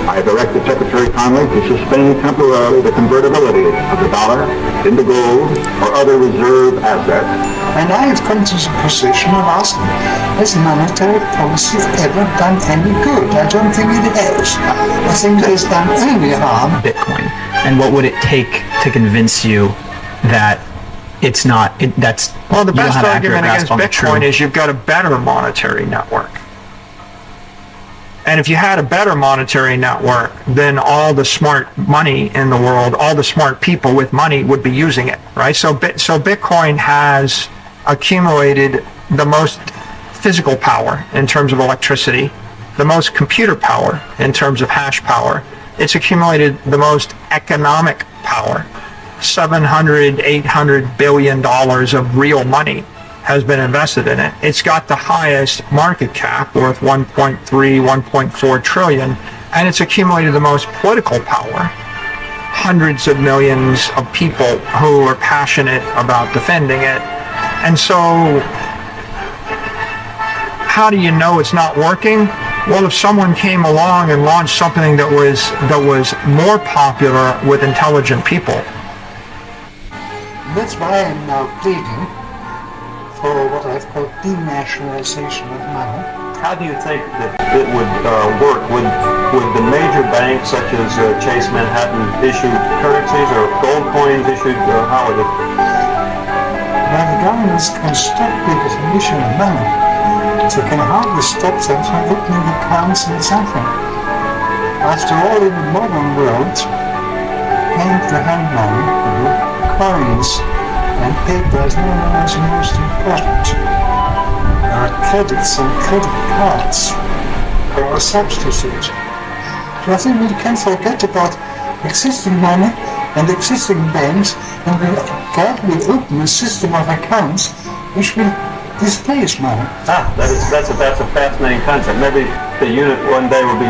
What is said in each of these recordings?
I directed Secretary Connally to suspend temporarily the convertibility of the dollar into gold or other reserve assets. And I have come to the position of asking, has monetary policy ever done any good? I don't think it has. I think it has done only harm. Bitcoin. And what would it take to convince you that it's not, well, the best argument against Bitcoin is you've got a better monetary network. And if you had a better monetary network, then all the smart money in the world, all the smart people with money would be using it, right? So Bitcoin has accumulated the most physical power in terms of electricity, the most computer power in terms of hash power. It's accumulated the most economic power. $700, $800 billion of real money has been invested in it. It's got the highest market cap, worth 1.3, 1.4 trillion, and it's accumulated the most political power. Hundreds of millions of people who are passionate about defending it. And so, how do you know it's not working? Well, if someone came along and launched something that was more popular with intelligent people. That's why I'm now pleading for what I've called denationalization of money. How do you think that it would work? Would the major banks such as Chase Manhattan issue currencies or gold coins issued? How would it? Now the governments can stop people from issuing money. They can hardly stop them from opening accounts in something. After all, in the modern world, hand-to-hand money, coins and paper is no longer the most important. There are credits and credit cards for a substitute. So I think we can forget about existing money and existing banks, and we gradually open a system of accounts which will displace money. That's a fascinating concept. Maybe the unit one day will be.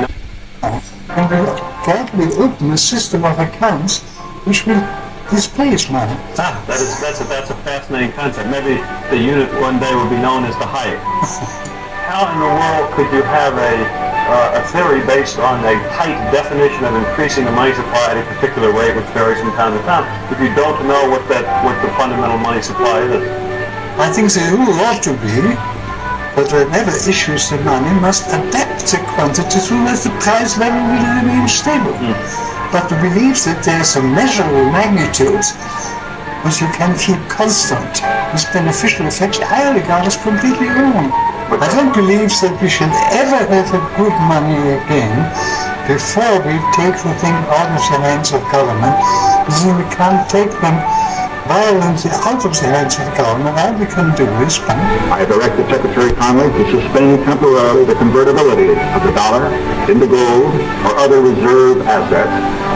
And we gradually open a system of accounts which will displace money. That's a fascinating concept. Maybe the unit one day will be known as the Hayek. How in the world could you have a theory based on a tight definition of increasing the money supply at a particular rate, which varies from time to time, if you don't know what the fundamental money supply is? I think the rule ought to be that whoever issues the money must adapt the quantity so that the price level will remain stable. But to believe that there is a measurable magnitude which you can keep constant with beneficial effects, I regard as completely wrong. I don't believe that we should ever have a good money again before we take the thing out of the hands of government, because we can't take them violently out of the hands of the government. All we can do is I directed Secretary Connally to suspend temporarily the convertibility of the dollar into gold or other reserve assets.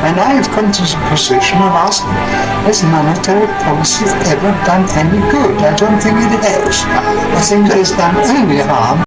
And I have come to the position of asking, has monetary policy ever done any good? I don't think it has. I think it has done only harm.